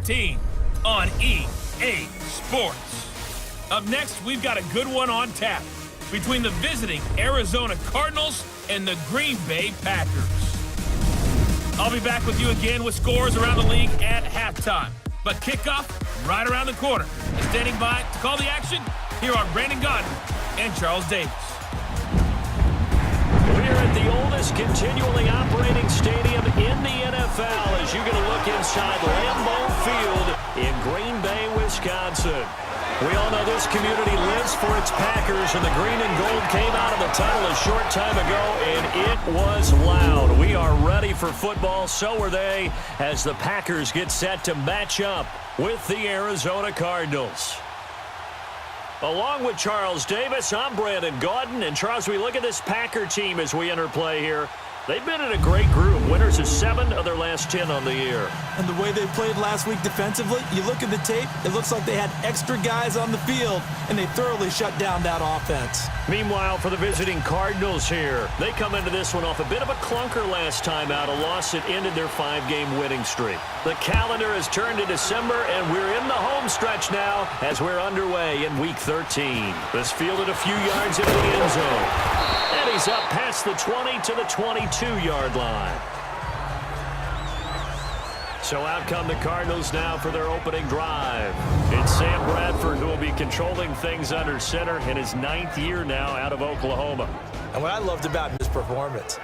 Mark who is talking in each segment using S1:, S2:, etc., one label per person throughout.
S1: 13 on EA Sports. Up next, we've got a good one on tap between the visiting Arizona Cardinals and the Green Bay Packers. I'll be back with you again with scores around the league at halftime. But kickoff right around the corner. And standing by to call the action, here are Brandon Gaudin and Charles Davis.
S2: We're at the oldest continually operating stadium in the NFL as you get a look inside Lambeau Field in Green Bay, Wisconsin. We all know this community lives for its Packers, and the green and gold came out of the tunnel a short time ago, and it was loud. We are ready for football, so are they, as the Packers get set to match up with the Arizona Cardinals. Along with Charles Davis, I'm Brandon Gaudin, and Charles, we look at this Packer team as we enter play here. They've been in a great group. Winners of 7 of their last 10 on the year.
S3: And the way they played last week defensively, you look at the tape, it looks like they had extra guys on the field, and they thoroughly shut down that offense.
S2: Meanwhile, for the visiting Cardinals here, they come into this one off a bit of a clunker last time out, a loss that ended their 5-game winning streak. The calendar has turned to December, and we're in the home stretch now as we're underway in Week 13. This fielded a few yards into the end zone. And he's up past the 20 to the 22-yard line. So out come the Cardinals now for their opening drive. It's Sam Bradford who will be controlling things under center in his 9th year now out of Oklahoma.
S3: And what I loved about his performance,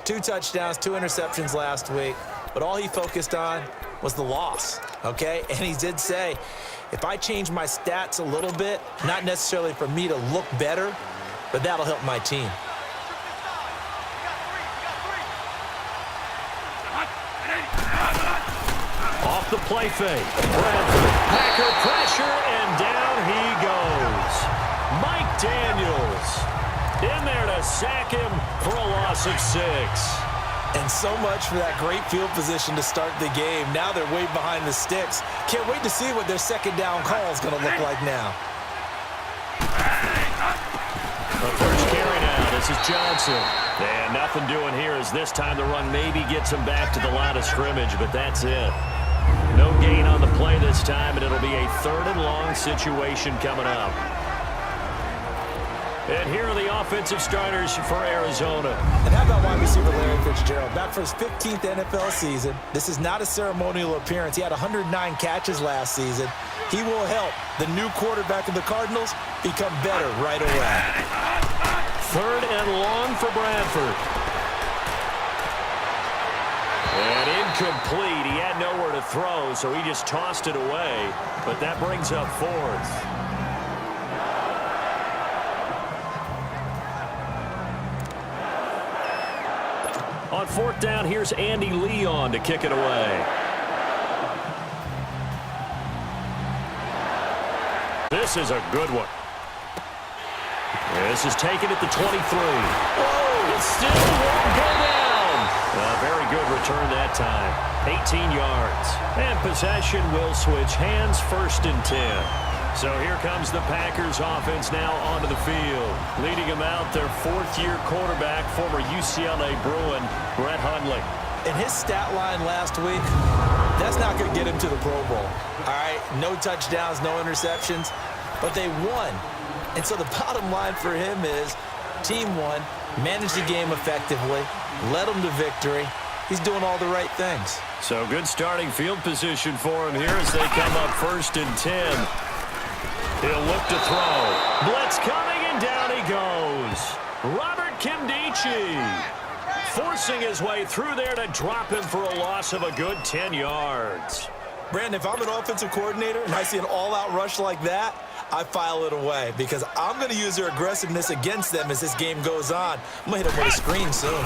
S3: 2 touchdowns, 2 interceptions last week, but all he focused on was the loss, okay? And he did say, if I change my stats a little bit, not necessarily for me to look better, but that'll help my team.
S2: Off the play fake. Bradford, Packer pressure, and down he goes. Mike Daniels in there to sack him for a loss of 6.
S3: And so much for that great field position to start the game. Now they're way behind the sticks. Can't wait to see what their second down call is going to look like now.
S2: The first carry now, this is Johnson. And nothing doing here as this time the run maybe gets him back to the line of scrimmage, but that's it. No gain on the play this time, and it'll be a 3rd and long situation coming up. And here are the offensive starters for Arizona.
S3: And how about wide receiver Larry Fitzgerald? Back for his 15th NFL season. This is not a ceremonial appearance. He had 109 catches last season. He will help the new quarterback of the Cardinals become better right away.
S2: 3rd and long for Bradford. And incomplete. He had nowhere to throw, so he just tossed it away. But that brings up 4th. On 4th down, here's Andy Leon to kick it away. This is a good one. This is taken at the 23. Whoa! It still won't go down. A very good return that time. 18 yards. And possession will switch hands, 1st and 10. So here comes the Packers offense now onto the field. Leading them out, their 4th-year quarterback, former UCLA Bruin, Brett Hundley.
S3: In his stat line last week, that's not going to get him to the Pro Bowl. All right, no touchdowns, no interceptions, but they won. And so the bottom line for him is team won, managed the game effectively, led them to victory. He's doing all the right things.
S2: So good starting field position for him here as they come up 1st and 10. He'll look to throw. Blitz coming, and down he goes. Robert Kimdichie forcing his way through there to drop him for a loss of a good 10 yards.
S3: Brandon, if I'm an offensive coordinator and I see an all-out rush like that, I file it away because I'm going to use their aggressiveness against them as this game goes on. I'm going to hit them with a screen soon.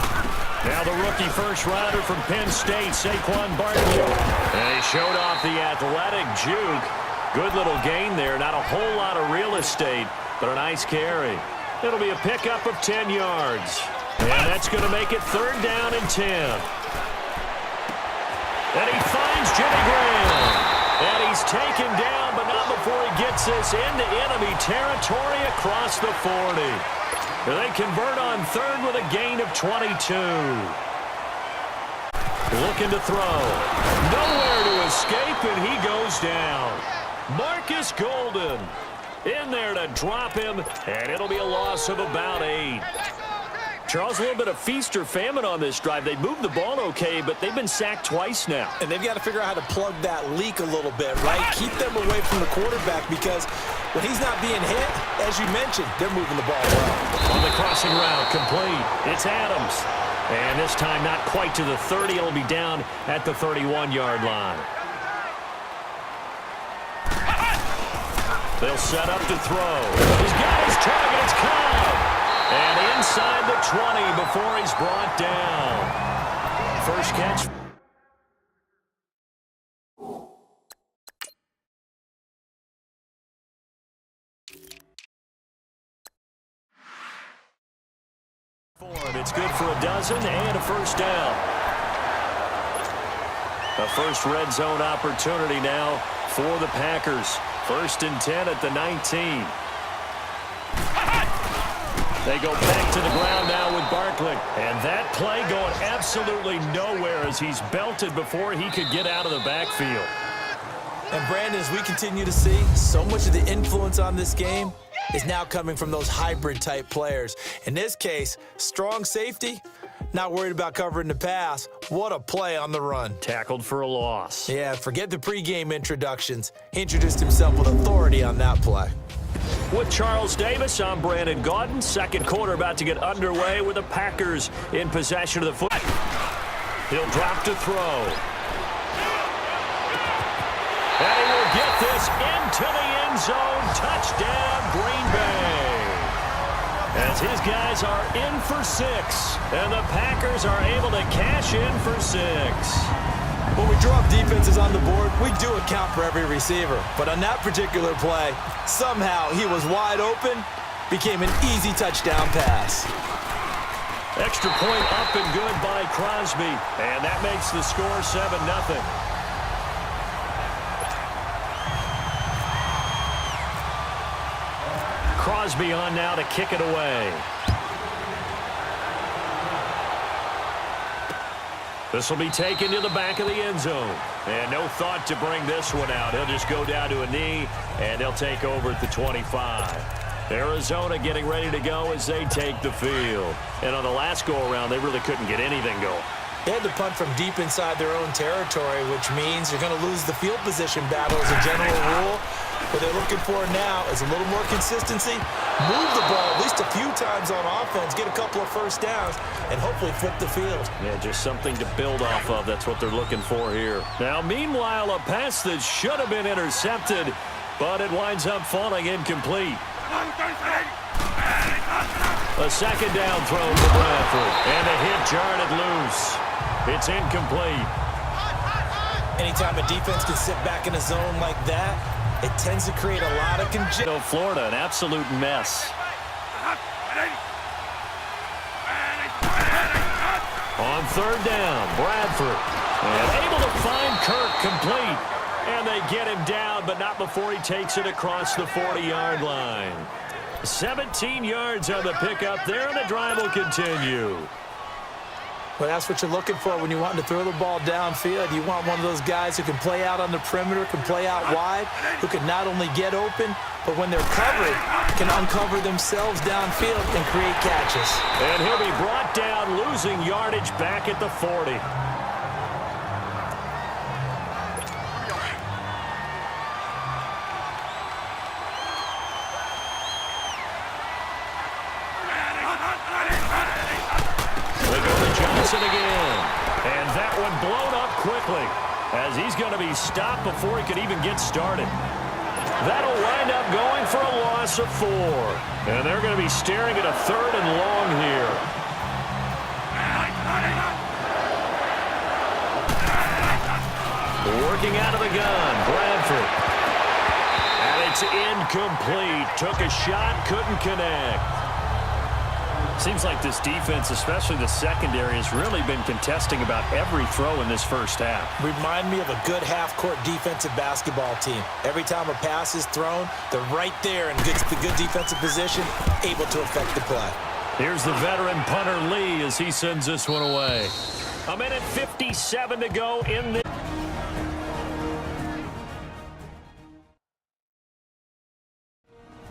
S2: Now the rookie first-rounder from Penn State, Saquon Barkley. And he showed off the athletic juke. Good little gain there. Not a whole lot of real estate, but a nice carry. It'll be a pickup of 10 yards. And that's going to make it 3rd down and 10. And he finds Jimmy Graham. And he's taken down, but not before he gets this into enemy territory across the 40. And they convert on 3rd with a gain of 22. Looking to throw. Nowhere to escape, and he goes down. Marcus Golden in there to drop him, and it'll be a loss of about 8. Charles, a little bit of feast or famine on this drive. They moved the ball okay, but they've been sacked twice now.
S3: And they've got to figure out how to plug that leak a little bit, right? Keep them away from the quarterback because when he's not being hit, as you mentioned, they're moving the ball well.
S2: On the crossing route, complete. It's Adams. And this time not quite to the 30. It'll be down at the 31-yard line. They'll set up to throw. He's got his target. It's Cobb. And inside the 20 before he's brought down. First catch. It's good for a dozen and a first down. A first red zone opportunity now for the Packers. 1st and 10 at the 19. They go back to the ground now with Barkley. And that play going absolutely nowhere as he's belted before he could get out of the backfield.
S3: And Brandon, as we continue to see, so much of the influence on this game is now coming from those hybrid-type players. In this case, strong safety, not worried about covering the pass. What a play on the run.
S2: Tackled for a loss.
S3: Yeah, forget the pregame introductions. He introduced himself with authority on that play.
S2: With Charles Davis, I'm Brandon Gaudin. Second quarter about to get underway with the Packers in possession of the foot. He'll drop to throw. And he will get this into the end zone. Touchdown, Green Bay. As his guys are in for 6. And the Packers are able to cash in for 6.
S3: When we drop defenses on the board, we do account for every receiver. But on that particular play, somehow he was wide open, became an easy touchdown pass.
S2: Extra point up and good by Crosby. And that makes the score 7-0. Crosby on now to kick it away. This will be taken to the back of the end zone. And no thought to bring this one out. He'll just go down to a knee, and they'll take over at the 25. Arizona getting ready to go as they take the field. And on the last go-around, they really couldn't get anything going.
S3: They had to punt from deep inside their own territory, which means you're going to lose the field position battle as a general rule. What they're looking for now is a little more consistency, move the ball at least a few times on offense, get a couple of first downs, and hopefully flip the field. Yeah, just something to build off of. That's what they're looking for here. Now, meanwhile, a pass that should have been intercepted, but it winds up falling incomplete. A second down throw to Bradford, and a hit jarred it loose. It's incomplete. Anytime a defense can sit back in a zone like that, it tends to create a lot of congestion.
S2: Florida, an absolute mess. On third down, Bradford. And able to find Kirk complete. And they get him down, but not before he takes it across the 40-yard line. 17 yards on the pickup there, and the drive will continue.
S3: Well, that's what you're looking for when you want to throw the ball downfield. You want one of those guys who can play out on the perimeter, can play out wide, who can not only get open, but when they're covered, can uncover themselves downfield and create catches.
S2: And he'll be brought down, losing yardage back at the 40. Again, and that one blown up quickly as he's going to be stopped before he could even get started. That'll wind up going for a loss of 4, and they're going to be staring at a 3rd and long here. Working out of the gun, Bradford, and it's incomplete. Took a shot, couldn't connect. Seems like this defense, especially the secondary, has really been contesting about every throw in this first half.
S3: Remind me of a good half-court defensive basketball team. Every time a pass is thrown, they're right there in good defensive position, able to affect the play.
S2: Here's the veteran punter Lee as he sends this one away. A minute 57 to go in the...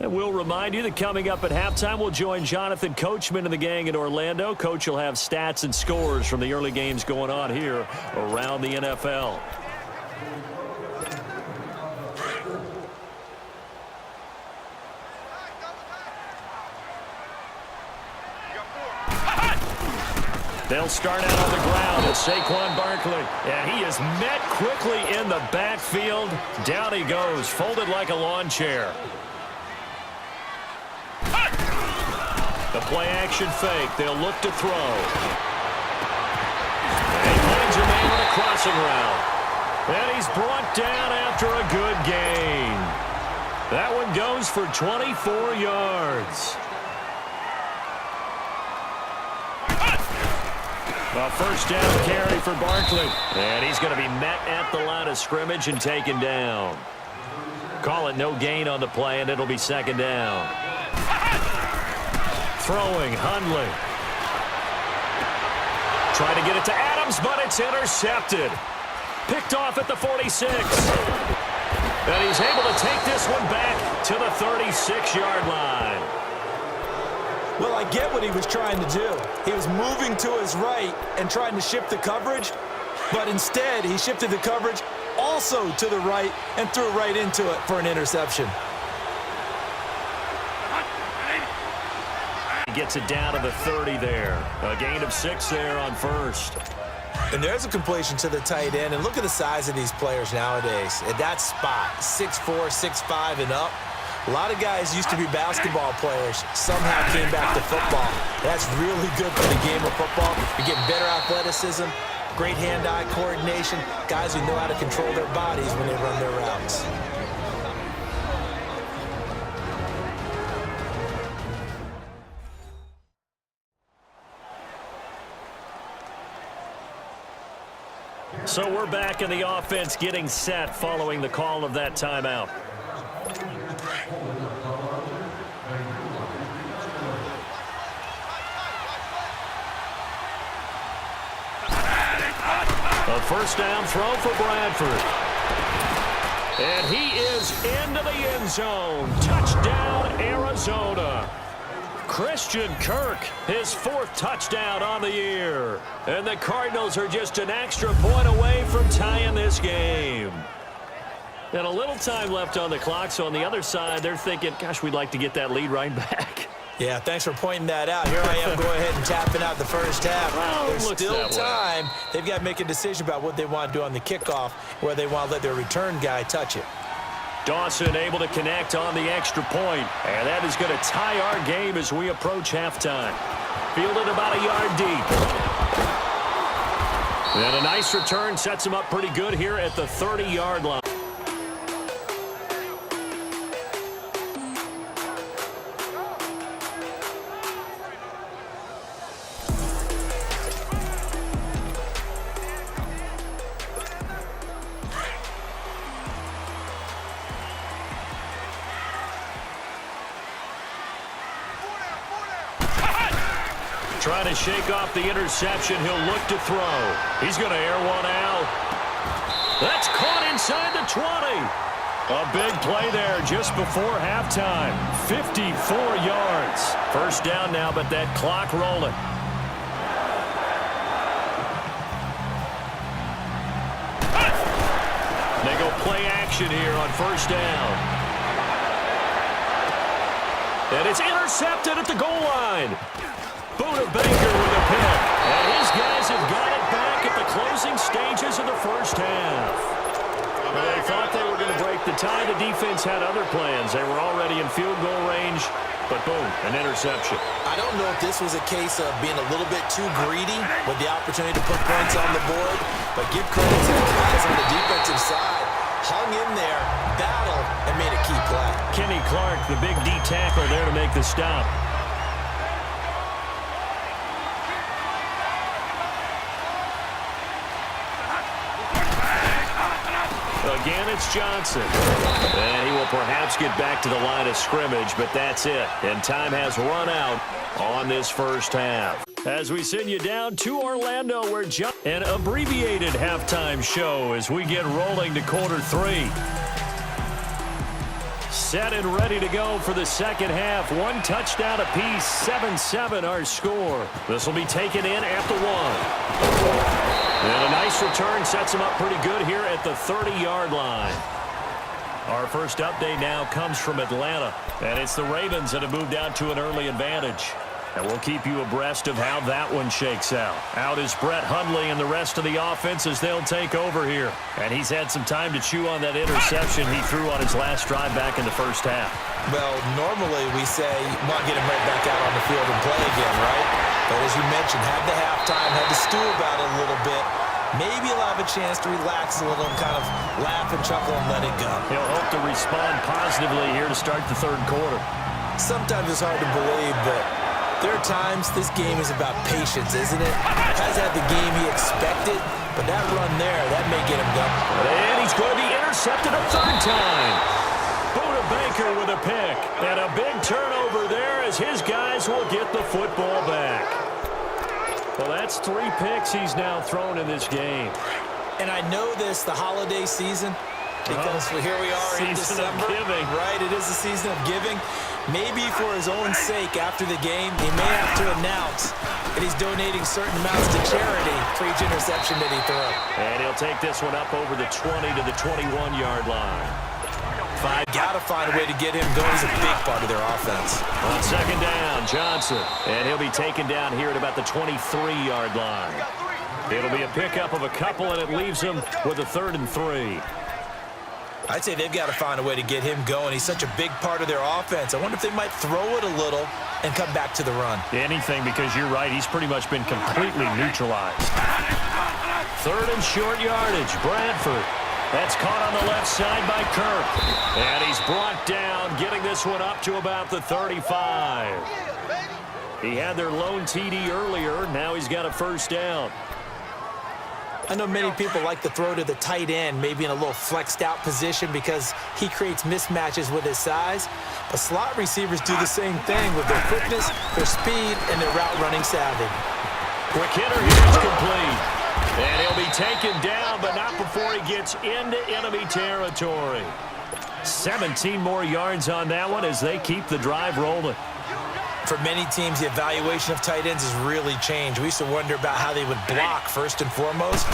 S2: And we'll remind you that coming up at halftime, we'll join Jonathan Coachman and the gang in Orlando. Coach will have stats and scores from the early games going on here around the NFL. They'll start out on the ground as Saquon Barkley. And he is met quickly in the backfield. Down he goes, folded like a lawn chair. The play-action fake. They'll look to throw. And he finds a man on a crossing route. And he's brought down after a good gain. That one goes for 24 yards. A first down carry for Barkley. And he's going to be met at the line of scrimmage and taken down. Call it no gain on the play, and it'll be second down. Throwing, Hundley. Trying to get it to Adams, but it's intercepted. Picked off at the 46. And he's able to take this one back to the 36-yard line.
S3: Well, I get what he was trying to do. He was moving to his right and trying to shift the coverage, but instead he shifted the coverage also to the right and threw right into it for an interception.
S2: He gets it down to the 30 there. A gain of 6 there on first.
S3: And there's a completion to the tight end, and look at the size of these players nowadays. At that spot, 6'4", 6'5", and up. A lot of guys used to be basketball players, somehow came back to football. That's really good for the game of football. You get better athleticism, great hand-eye coordination, guys who know how to control their bodies when they run their routes.
S2: So we're back in the offense getting set following the call of that timeout. A first down throw for Bradford. And he is into the end zone. Touchdown, Arizona. Christian Kirk, his 4th touchdown on the year. And the Cardinals are just an extra point away from tying this game. And a little time left on the clock, so on the other side, they're thinking, gosh, we'd like to get that lead right back.
S3: Yeah, thanks for pointing that out. Here I am, go ahead and tapping out the first half.
S2: Well,
S3: there's still time. They've got to make a decision about what they want to do on the kickoff, where they want to let their return guy touch it.
S2: Dawson able to connect on the extra point, and that is going to tie our game as we approach halftime. Fielded about a yard deep. And a nice return sets him up pretty good here at the 30-yard line. Trying to shake off the interception. He'll look to throw. He's going to air one out. That's caught inside the 20. A big play there just before halftime. 54 yards. First down now, but that clock rolling. They go play action here on first down. And it's intercepted at the goal line. Buda Baker with a pick. And his guys have got it back at the closing stages of the first half. Well, they thought they were going to break the tie. The defense had other plans. They were already in field goal range, but boom, an interception.
S3: I don't know if this was a case of being a little bit too greedy with the opportunity to put points on the board, but give credit to the guys on the defensive side. Hung in there, battled, and made a key play.
S2: Kenny Clark, the big D tackle there to make the stop. Again, it's Johnson. And he will perhaps get back to the line of scrimmage, but that's it. And time has run out on this first half. As we send you down to Orlando, where an abbreviated halftime show as we get rolling to quarter 3. Set and ready to go for the second half. One touchdown apiece, 7-7 our score. This will be taken in at the 1. And a nice return sets him up pretty good here at the 30-yard line. Our first update now comes from Atlanta, and it's the Ravens that have moved out to an early advantage. And we'll keep you abreast of how that one shakes out. Out is Brett Hundley and the rest of the offense as they'll take over here. And he's had some time to chew on that interception he threw on his last drive back in the first half.
S3: Well, normally we say, want to get him right back out on the field and play again, right? But as you mentioned, had the halftime, had to stew about it a little bit. Maybe he'll have a chance to relax a little and kind of laugh and chuckle and let it go.
S2: He'll hope to respond positively here to start the third quarter.
S3: Sometimes it's hard to believe, but there are times this game is about patience, isn't it? Has had the game he expected, but that run there, that may get him going.
S2: And he's going to be intercepted a third time. Buda Baker with a pick. And a big turnover there as his guys will get the football back. Well, that's 3 picks he's now thrown in this game.
S3: And I know this, the holiday season, because here we are in December.
S2: Of giving.
S3: Right, it is the season of giving. Maybe for his own sake after the game, he may have to announce that he's donating certain amounts to charity for each interception that he throws.
S2: And he'll take this one up over the 20 to the 21-yard line.
S3: Got to find a way to get him going. He's a big part of their offense.
S2: On second down, Johnson. And he'll be taken down here at about the 23-yard line. It'll be a pickup of a couple, and it leaves him with a 3rd and 3.
S3: I'd say they've got to find a way to get him going. He's such a big part of their offense. I wonder if they might throw it a little and come back to the run.
S2: Anything, because you're right. He's pretty much been completely neutralized. 3rd and short yardage. Bradford. That's caught on the left side by Kirk. And he's brought down, getting this one up to about the 35. He had their lone TD earlier. Now he's got a first down.
S3: I know many people like to throw to the tight end, maybe in a little flexed out position because he creates mismatches with his size. But slot receivers do the same thing with their quickness, their speed, and their route running savvy.
S2: Quick hitter here is complete. And he'll be taken down, but not before he gets into enemy territory. 17 more yards on that one as they keep the drive rolling.
S3: For many teams, the evaluation of tight ends has really changed. We used to wonder about how they would block first and foremost.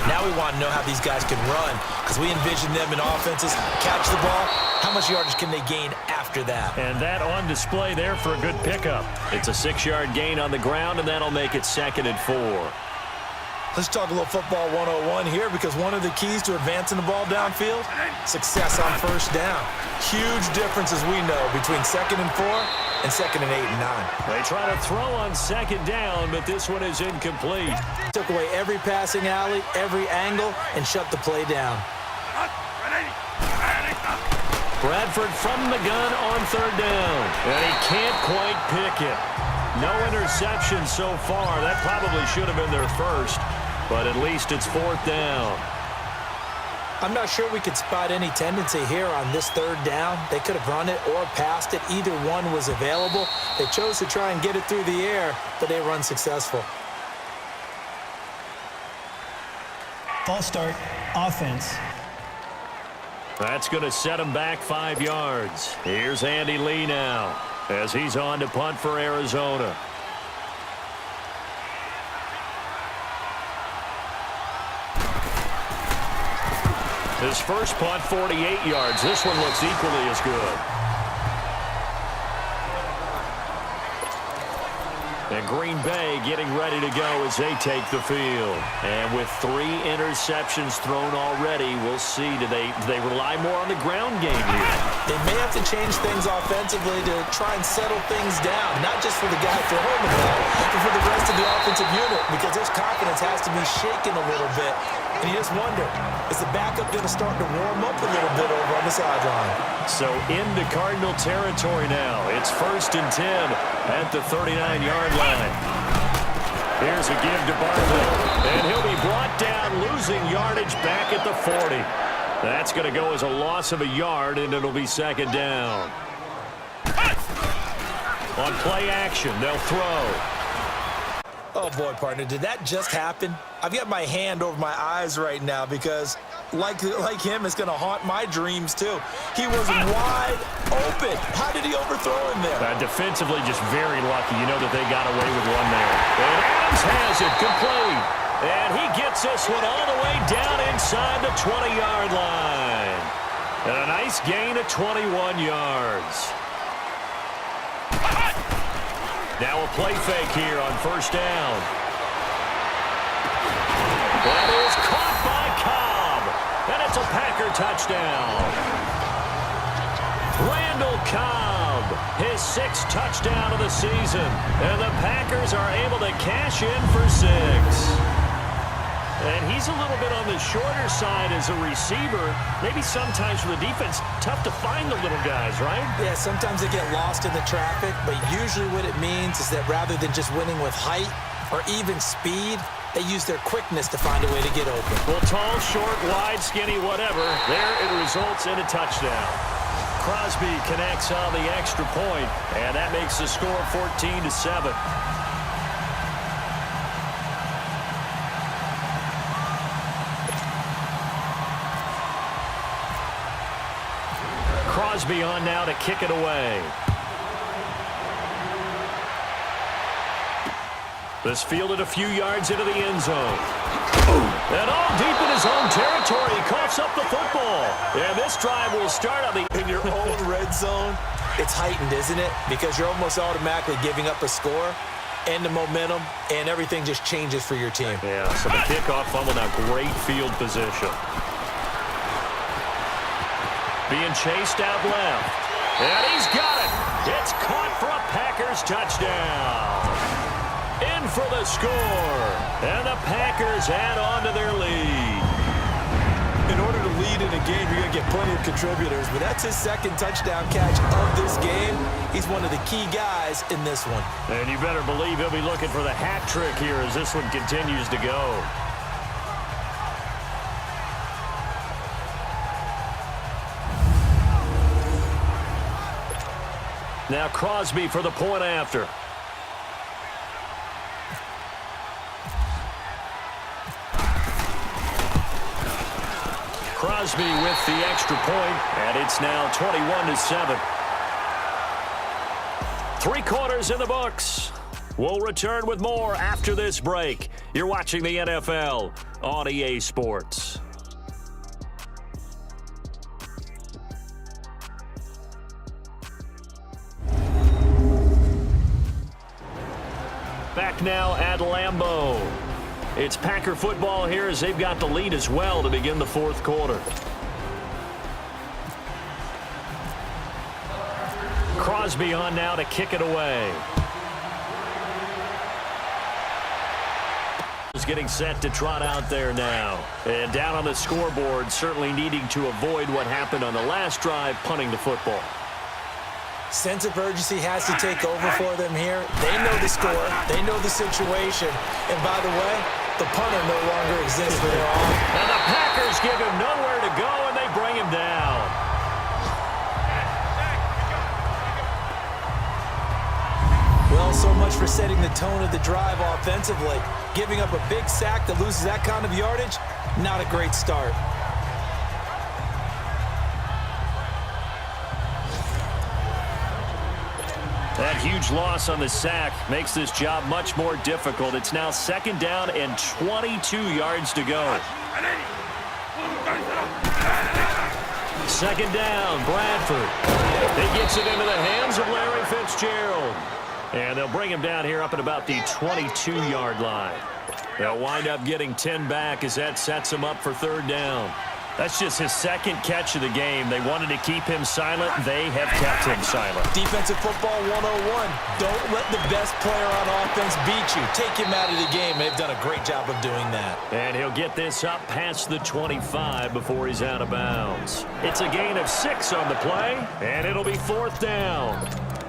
S3: Now we want to know how these guys can run because we envision them in offenses, catch the ball, how much yardage can they gain after that?
S2: And that on display there for a good pickup. It's a 6-yard gain on the ground, and that'll make it 2nd and 4.
S3: Let's talk a little football 101 here because one of the keys to advancing the ball downfield, success on first down. Huge difference, as we know, between 2nd and 4 and 2nd and 8 and 9.
S2: They try to throw on 2nd down, but this one is incomplete.
S3: Took away every passing alley, every angle, and shut the play down.
S2: Bradford from the gun on 3rd down, and he can't quite pick it. No interception so far. That probably should have been their first, but at least it's 4th down.
S3: I'm not sure we could spot any tendency here on this 3rd down. They could have run it or passed it. Either one was available. They chose to try and get it through the air, but they were unsuccessful.
S4: False start, offense.
S2: That's going to set him back 5 yards. Here's Andy Lee now as he's on to punt for Arizona. His first punt, 48 yards. This one looks equally as good. And Green Bay getting ready to go as they take the field. And with 3 interceptions thrown already, we'll see. Do they rely more on the ground game here?
S3: They may have to change things offensively to try and settle things down, not just for the guy throwing the ball, but for the rest of the offensive unit, because his confidence has to be shaken a little bit. And you just wonder, is the backup going to start to warm up a little bit over on the sideline?
S2: So into Cardinal territory now. It's 1st and 10 at the 39-yard line. Here's a give to Barkley. And he'll be brought down, losing yardage back at the 40. That's going to go as a loss of a yard, and it'll be 2nd down. On play action, they'll throw.
S3: Oh, boy, partner, did that just happen? I've got my hand over my eyes right now because, like him, it's going to haunt my dreams, too. He was wide open. How did he overthrow him there?
S2: Defensively, just very lucky. You know that they got away with one there. And Adams has it complete. And he gets this one all the way down inside the 20-yard line. And a nice gain of 21 yards. Now a play fake here on first down. That is caught by Cobb. And it's a Packer touchdown. Randall Cobb, his 6th touchdown of the season. And the Packers are able to cash in for 6. And he's a little bit on the shorter side as a receiver. Maybe sometimes for the defense, tough to find the little guys, right?
S3: Yeah, sometimes they get lost in the traffic, but usually what it means is that rather than just winning with height or even speed, they use their quickness to find a way to get open.
S2: Well, tall, short, wide, skinny, whatever, there it results in a touchdown. Crosby connects on the extra point, and that makes the score 14-7. Crosby on now to kick it away. This fielded a few yards into the end zone. And all deep in his own territory, he coughs up the football. And this drive will start on the...
S3: In your own red zone, it's heightened, isn't it? Because you're almost automatically giving up a score and the momentum, and everything just changes for your team.
S2: Yeah, so the kickoff fumble now, great field position. Being chased out left. And he's got it. It's caught for a Packers touchdown. In for the score. And the Packers add on to their lead.
S3: In order to lead in a game, you're going to get plenty of contributors, but that's his 2nd touchdown catch of this game. He's one of the key guys in this one.
S2: And you better believe he'll be looking for the hat trick here as this one continues to go. Now Crosby for the point after. Crosby with the extra point, and it's now 21-7. 3 quarters in the books. We'll return with more after this break. You're watching the NFL on EA Sports. Back now at Lambeau. It's Packer football here as they've got the lead as well to begin the 4th quarter. Crosby on now to kick it away. Is getting set to trot out there now. And down on the scoreboard, certainly needing to avoid what happened on the last drive, punting the football.
S3: Sense of urgency has to take over for them here. They know the score. They know the situation. And by the way, the punter no longer exists for their own.
S2: And the Packers give him nowhere to go, and they bring him down.
S3: Well, so much for setting the tone of the drive offensively. Giving up a big sack that loses that kind of yardage, not a great start.
S2: That huge loss on the sack makes this job much more difficult. It's now 2nd down and 22 yards to go. 2nd down, Bradford. He gets it into the hands of Larry Fitzgerald. And they'll bring him down here up at about the 22-yard line. They'll wind up getting 10 back as that sets him up for 3rd down. That's just his 2nd catch of the game. They wanted to keep him silent. They have kept him silent.
S3: Defensive football 101. Don't let the best player on offense beat you. Take him out of the game. They've done a great job of doing that.
S2: And he'll get this up past the 25 before he's out of bounds. It's a gain of 6 on the play, and it'll be 4th down.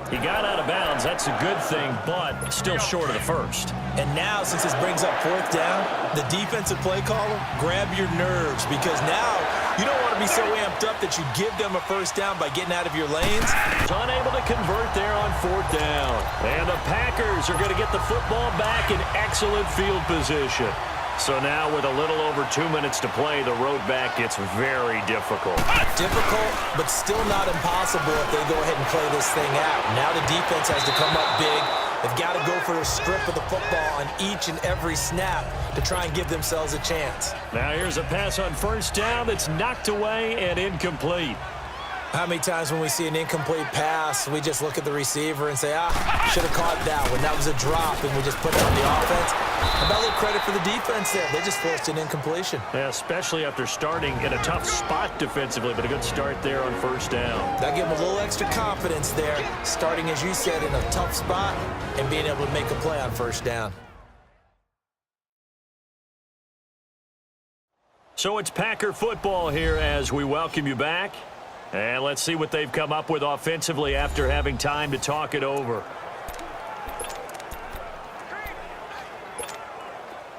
S2: He got out of bounds. That's a good thing, but still short of the 1st.
S3: And now, since this brings up 4th down, the defensive play caller, grab your nerves, because now You don't want to be so amped up that you give them a first down by getting out of your lanes.
S2: Unable to convert there on 4th down. And the Packers are going to get the football back in excellent field position. So now with a little over 2 minutes to play, the road back gets very difficult.
S3: Difficult, but still not impossible if they go ahead and play this thing out. Now the defense has to come up big. They've got to go for a strip of the football on each and every snap to try and give themselves a chance.
S2: Now here's a pass on 1st down that's knocked away and incomplete.
S3: How many times when we see an incomplete pass, we just look at the receiver and say, should have caught that one. That was a drop, and we just put it on the offense. How about a little credit for the defense there? They just forced an incompletion.
S2: Yeah, especially after starting in a tough spot defensively, but a good start there on 1st down.
S3: That gave them a little extra confidence there, starting, as you said, in a tough spot and being able to make a play on 1st down.
S2: So it's Packer football here as we welcome you back. And let's see what they've come up with offensively after having time to talk it over.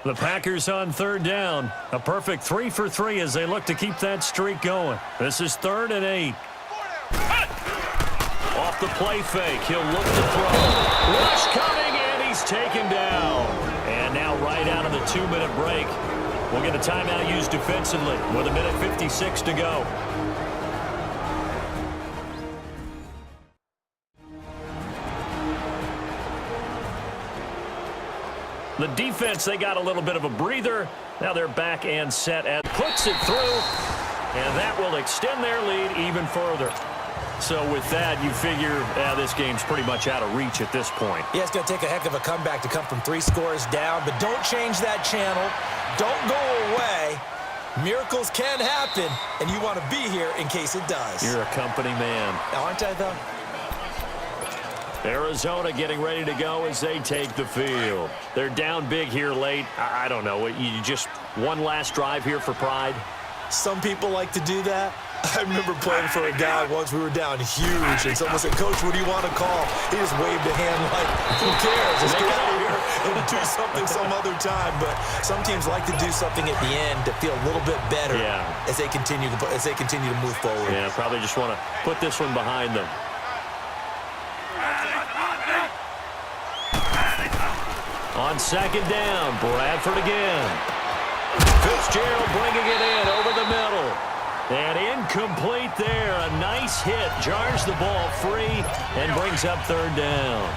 S2: The Packers on 3rd down. A perfect 3 for 3 as they look to keep that streak going. This is 3rd and 8. Off the play fake. He'll look to throw. Rush coming, and he's taken down. And now right out of the 2-minute break, we'll get a timeout used defensively with 1:56 to go. The defense, they got a little bit of a breather. Now they're back and set and puts it through. And that will extend their lead even further. So with that, you figure this game's pretty much out of reach at this point.
S3: Yeah, it's going to take a heck of a comeback to come from 3 scores down. But don't change that channel. Don't go away. Miracles can happen, and you want to be here in case it does.
S2: You're a company man.
S3: Aren't I, though?
S2: Arizona getting ready to go as they take the field. They're down big here late. I don't know. You just one last drive here for pride?
S3: Some people like to do that. I remember playing for a guy once. We were down huge, and someone said, "Coach, what do you want to call?" He just waved a hand like, who cares? Let's get out of here and do something some other time. But some teams like to do something at the end to feel a little bit better as they continue to move forward.
S2: Yeah, probably just want to put this one behind them. On 2nd down, Bradford again. Fitzgerald bringing it in over the middle. And incomplete there. A nice hit. Jars the ball free and brings up 3rd down.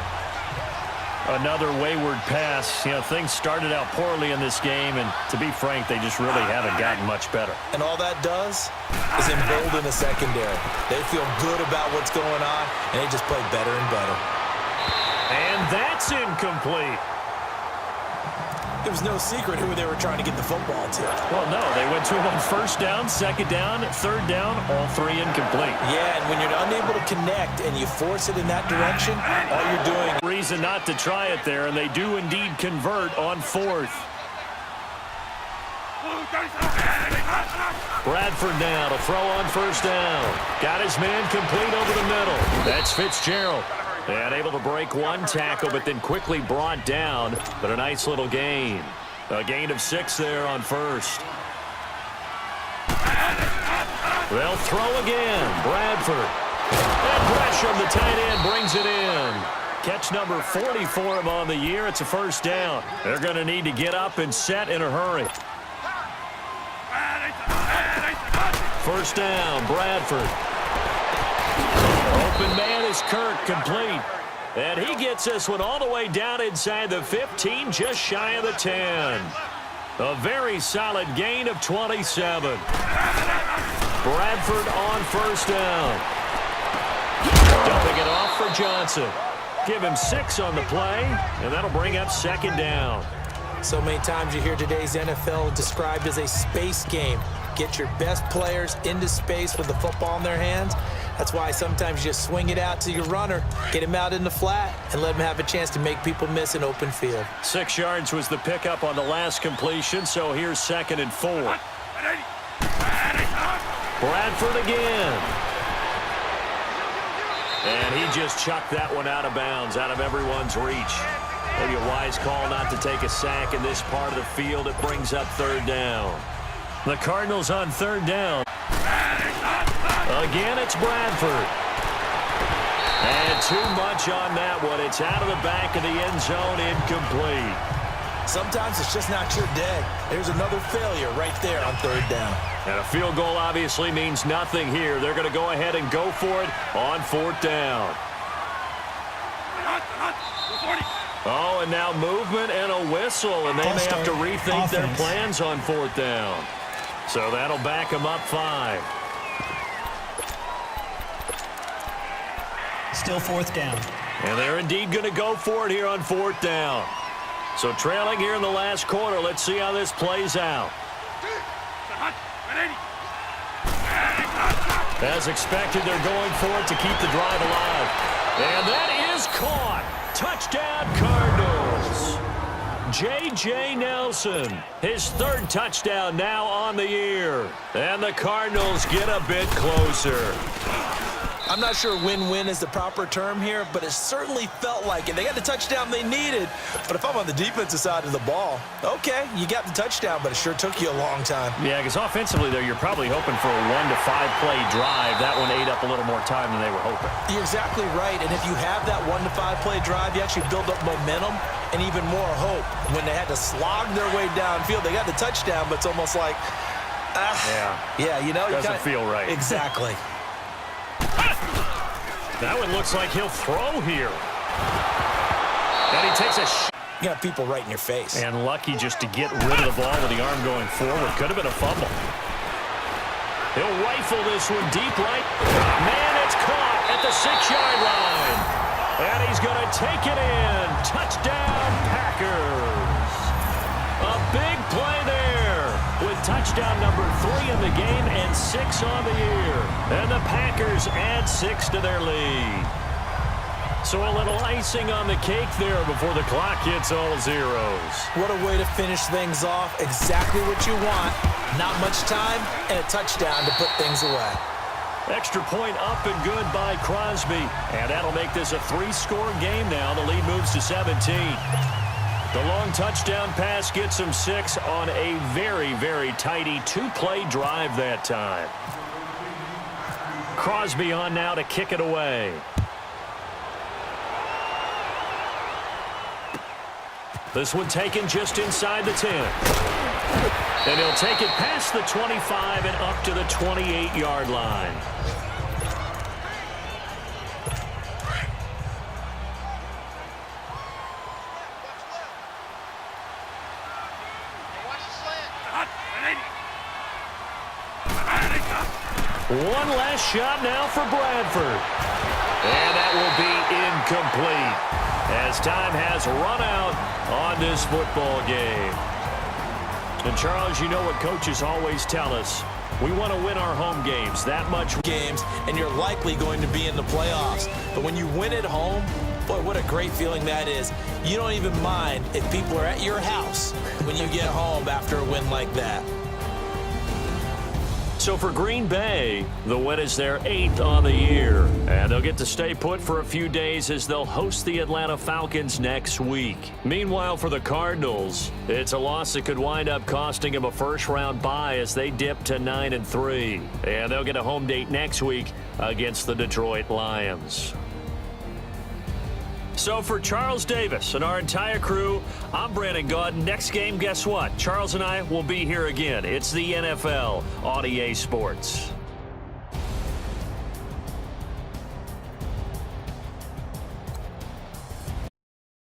S2: Another wayward pass. You know, things started out poorly in this game, and to be frank, they just really haven't gotten much better.
S3: And all that does is embolden the secondary. They feel good about what's going on, and they just play better and better.
S2: And that's incomplete.
S3: It was no secret who they were trying to get the football to.
S2: Well, no, they went to him on 1st down, 2nd down, 3rd down, all 3 incomplete.
S3: Yeah, and when you're unable to connect and you force it in that direction, all you're doing...
S2: Reason not to try it there, and they do indeed convert on 4th. Bradford now to throw on 1st down. Got his man complete over the middle. That's Fitzgerald. And able to break one tackle, but then quickly brought down. But a nice little gain. A gain of 6 there on 1st. They'll throw again. Bradford. And Gresham, the tight end, brings it in. Catch number 40 for him on the year. It's a 1st down. They're going to need to get up and set in a hurry. 1st down, Bradford. Open man is Kirk, complete. And he gets this one all the way down inside the 15, just shy of the 10. A very solid gain of 27. Bradford on 1st down. Dumping it off for Johnson. Give him 6 on the play, and that'll bring up 2nd down.
S3: So many times you hear today's NFL described as a space game. Get your best players into space with the football in their hands. That's why sometimes you just swing it out to your runner, get him out in the flat, and let him have a chance to make people miss an open field.
S2: 6 yards was the pickup on the last completion, so here's 2nd and 4. Bradford again. And he just chucked that one out of bounds, out of everyone's reach. Maybe a wise call not to take a sack in this part of the field. It brings up 3rd down. The Cardinals on 3rd down. Again, it's Bradford. And too much on that one. It's out of the back of the end zone, incomplete.
S3: Sometimes it's just not your day. There's another failure right there on third down.
S2: And a field goal obviously means nothing here. They're going to go ahead and go for it on fourth down. Oh, and now movement and a whistle, and they may have to rethink their plans on fourth down. So that'll back them up 5.
S4: Still fourth down.
S2: And they're indeed going to go for it here on fourth down. So trailing here in the last quarter. Let's see how this plays out. As expected, they're going for it to keep the drive alive. And that is caught. Touchdown, Cardinals. J.J. Nelson, his 3rd touchdown now on the year. And the Cardinals get a bit closer.
S3: I'm not sure win-win is the proper term here, but it certainly felt like it. They got the touchdown they needed, but if I'm on the defensive side of the ball, okay, you got the touchdown, but it sure took you a long time.
S2: Yeah, because offensively, though, you're probably hoping for a 1 to 5 play drive. That one ate up a little more time than they were hoping.
S3: You're exactly right, and if you have that 1 to 5 play drive, you actually build up momentum and even more hope. When they had to slog their way downfield, they got the touchdown, but it's almost like, yeah, you know,
S2: doesn't feel right.
S3: Exactly.
S2: That one looks like he'll throw here. And he takes a
S3: You got people right in your face.
S2: And lucky just to get rid of the ball with the arm going forward. Could have been a fumble. He'll rifle this one deep right. Man, it's caught at the 6-yard line. And he's going to take it in. Touchdown, Packers. A big play there with touchdown number 3 in the game and 6 on the year. And the Packers add 6 to their lead. So a little icing on the cake there before the clock hits all zeros.
S3: What a way to finish things off. Exactly what you want. Not much time and a touchdown to put things away.
S2: Extra point up and good by Crosby. And that'll make this a 3-score game now. The lead moves to 17. The long touchdown pass gets him 6 on a very, very tidy 2-play drive that time. Crosby on now to kick it away. This one taken just inside the 10. And he'll take it past the 25 and up to the 28-yard line. One last shot now for Bradford. And that will be incomplete as time has run out on this football game. And Charles, you know what coaches always tell us. We want to win our home games, that much
S3: games, and you're likely going to be in the playoffs. But when you win at home, boy, what a great feeling that is. You don't even mind if people are at your house when you get home after a win like that.
S2: So for Green Bay, the win is their 8th on the year. And they'll get to stay put for a few days as they'll host the Atlanta Falcons next week. Meanwhile, for the Cardinals, it's a loss that could wind up costing them a first-round bye as they dip to 9-3. And they'll get a home date next week against the Detroit Lions. So for Charles Davis and our entire crew, I'm Brandon Gaudin. Next game, guess what? Charles and I will be here again. It's the NFL on EA Sports.